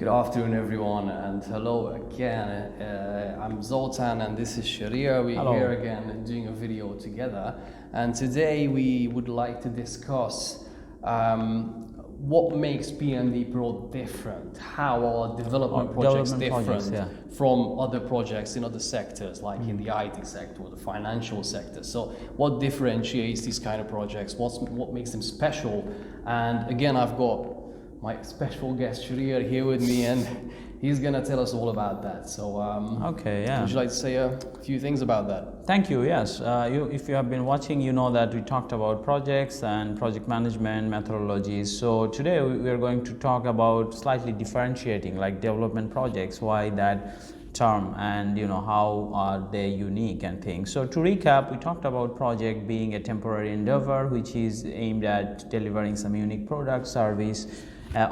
Good afternoon, everyone, and hello again. I'm Zoltan, and this is Sharia. We're Hello. here again doing a video together, and today we would like to discuss what makes PND Pro different. How are development projects different from other projects in other sectors, like in the IT sector or the financial sector? So, what differentiates these kind of projects? What makes them special? And again, I've got my special guest Shreer here with me, and he's gonna tell us all about that. So, would you like to say a few things about that? Thank you. Yes, if you have been watching, you know that we talked about projects and project management methodologies. So today we are going to talk about slightly differentiating, like development projects. Why that term, and how are they unique and things. So to recap, we talked about project being a temporary endeavor which is aimed at delivering some unique product, service,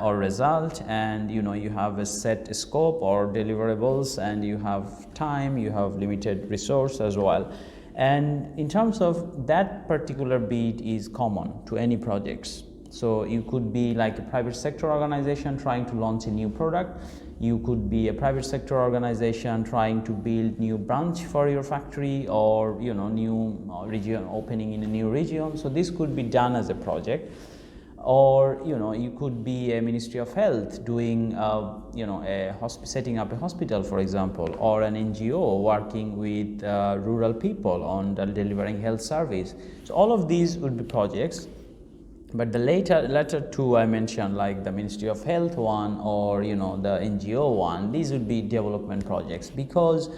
or result, and you have a set scope or deliverables, and you have time, you have limited resource as well. And in terms of that particular beat is common to any projects. So you could be like a private sector organization trying to launch a new product. You could be a private sector organization trying to build new branch for your factory, or new region opening in a new region. So this could be done as a project. Or you could be a Ministry of Health doing setting up a hospital, for example, or an NGO working with rural people on delivering health service. So all of these would be projects. But the latter two I mentioned, like the Ministry of Health one or the NGO one, these would be development projects, because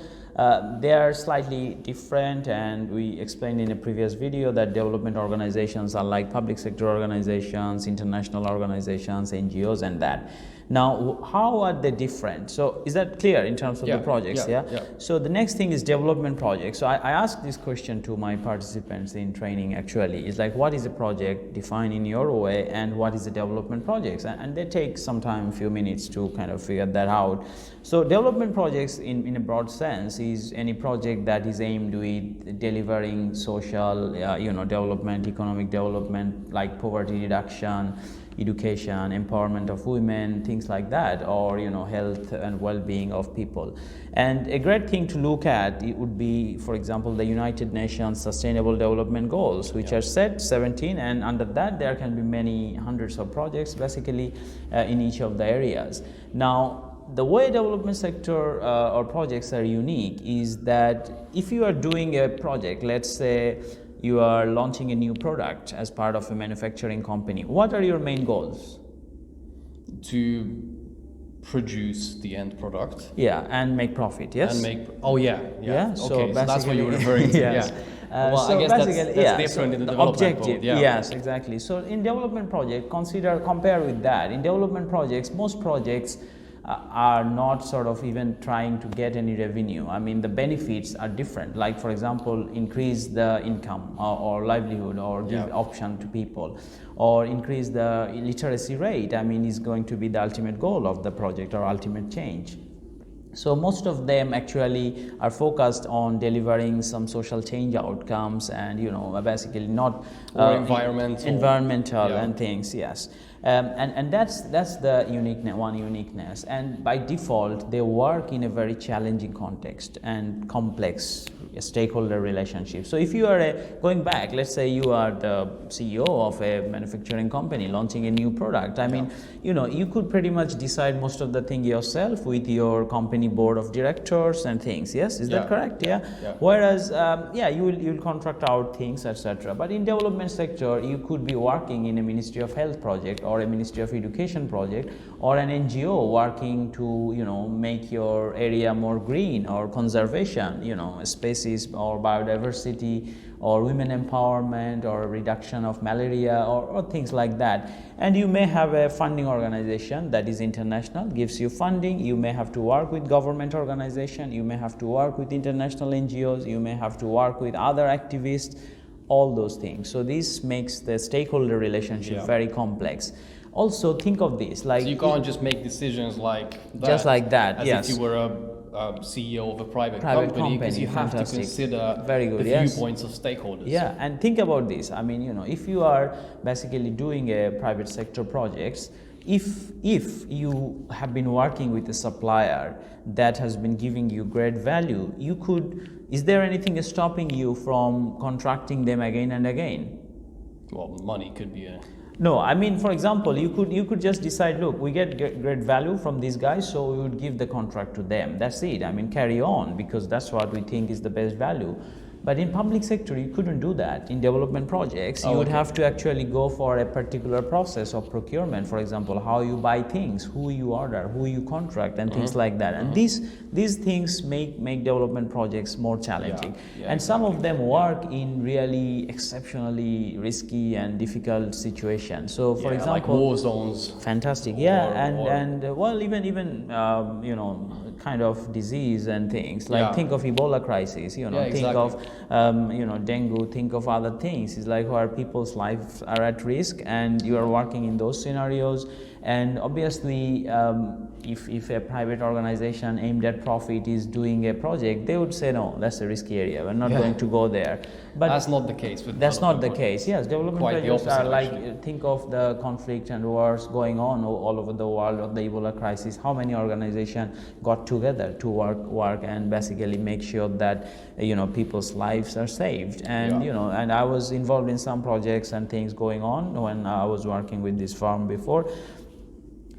they are slightly different, and we explained in a previous video that development organizations are like public sector organizations, international organizations, NGOs, and that. Now, how are they different? So is that clear in terms of the projects? Yeah. So the next thing is development projects. So I asked this question to my participants in training, actually. It's like, what is a project defined in your way, and what is a development projects? And they take some time, a few minutes to kind of figure that out. So development projects in a broad sense is any project that is aimed with delivering social development, economic development, like poverty reduction, education, empowerment of women, things like that, or health and well-being of people. And a great thing to look at, it would be, for example, the United Nations Sustainable Development Goals, which are set 17, and under that there can be many hundreds of projects basically in each of the areas. Now, the way development sector or projects are unique is that if you are doing a project, let's say you are launching a new product as part of a manufacturing company, what are your main goals? To produce the end product. Yeah, and make profit, yes? And make, So, okay, so that's what you're referring to, yes. Well, so I guess that's different in the development objective, project. Yes, exactly. So in development project, compare with that. In development projects, most projects are not sort of even trying to get any revenue. I mean, the benefits are different. Like, for example, increase the income or livelihood, or give option to people, or increase the literacy rate. I mean, is going to be the ultimate goal of the project or ultimate change. So most of them actually are focused on delivering some social change outcomes, and basically not environmental and things. Yes. And that's the uniqueness, and by default they work in a very challenging context and complex stakeholder relationship. So if you are going back, let's say you are the CEO of a manufacturing company launching a new product. I mean, you could pretty much decide most of the thing yourself with your company board of directors and things. Yes, is that correct? Yeah. Whereas you'll contract out things, etc. But in development sector, you could be working in a Ministry of Health project, or a Ministry of Education project, or an NGO working to make your area more green, or conservation, species or biodiversity, or women empowerment, or reduction of malaria, or things like that. And you may have a funding organization that is international, gives you funding. You may have to work with government organization, you may have to work with international NGOs, you may have to work with other activists, all those things. So this makes the stakeholder relationship very complex. Also, think of this, like, so you can't just make decisions like that, just like that, as if you were a CEO of a private company, because you have to consider the viewpoints of stakeholders. Yeah, and think about this. I mean, if you are basically doing a private sector projects, if you have been working with a supplier that has been giving you great value, you could, is there anything stopping you from contracting them again and again? Well, money could be a... No, I mean, for example, you could just decide, look, we get great value from these guys, so we would give the contract to them. That's it. I mean, carry on, because that's what we think is the best value. But in public sector, you couldn't do that. In development projects, you would have to actually go for a particular process of procurement. For example, how you buy things, who you order, who you contract, and things like that. And these things make development projects more challenging. And some of them work in really exceptionally risky and difficult situations. So, for example, like war zones. Fantastic, and well, even you know, kind of disease and things like think of Ebola crisis. You know, think of you know, dengue, think of other things. It's like where people's lives are at risk, and you are working in those scenarios. And obviously, if a private organization aimed at profit is doing a project, they would say, no, that's a risky area, we're not going to go there. But that's not the case with that's not the case. Yes, development projects are like, actually. Think of the conflict and wars going on all over the world, of the Ebola crisis. How many organizations got together to work and basically make sure that, you know, people's lives are saved? And you know, and I was involved in some projects and things going on when I was working with this firm before.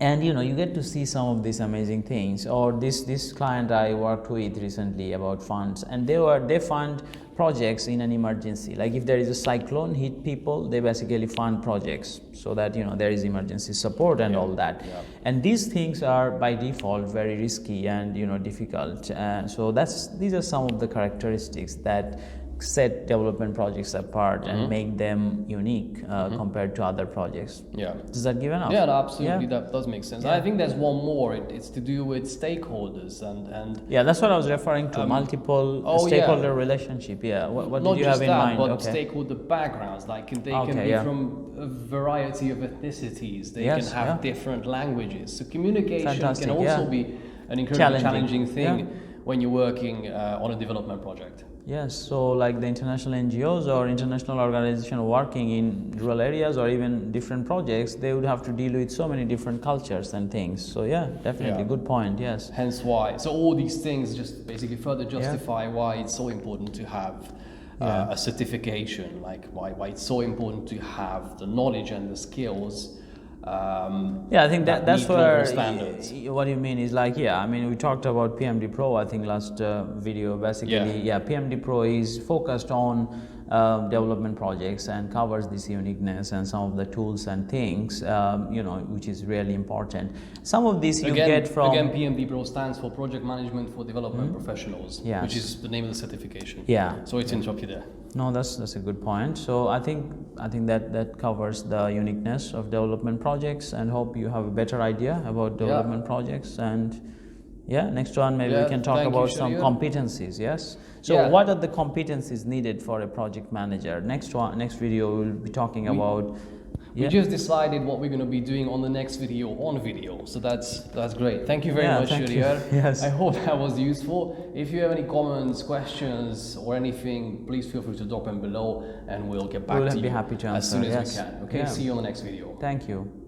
And you know, you get to see some of these amazing things. Or this client I worked with recently about funds, and they fund projects in an emergency. Like if there is a cyclone hit people, they basically fund projects so that, you know, there is emergency support and all that. And these things are by default very risky and, you know, difficult. So these are some of the characteristics that set development projects apart and make them unique compared to other projects. Does that give enough? Yeah, absolutely. That does make sense. I think there's one more. It's to do with stakeholders and that's what I was referring to. Multiple stakeholder relationship. What did you have in mind? But stakeholder backgrounds. Like they can be from a variety of ethnicities. They can have different languages. So communication can also be an incredibly challenging thing when you're working on a development project. Yes, so like the international NGOs or international organizations working in rural areas or even different projects, they would have to deal with so many different cultures and things. So definitely, good point, yes. Hence why. So all these things just basically further justify why it's so important to have a certification, like why it's so important to have the knowledge and the skills. I think that's where what you mean is like, I mean, we talked about PMD Pro, I think last video. Basically, PMD Pro is focused on development projects and covers this uniqueness and some of the tools and things, you know, which is really important. Some of these you get from... Again, PMD Pro stands for Project Management for Development Professionals, which is the name of the certification. So it's interrupted there. No, that's a good point. So I think that covers the uniqueness of development projects, and hope you have a better idea about development projects. And next one maybe we can talk about some competencies. Yes. So what are the competencies needed for a project manager? Next video we'll be talking about. We just decided what we're going to be doing on the next video on video. So that's great. Thank you very much, Shuriar. Yes. I hope that was useful. If you have any comments, questions, or anything, please feel free to drop them below, and we'll get back to you be happy to answer. as soon as we can. Okay, see you on the next video. Thank you.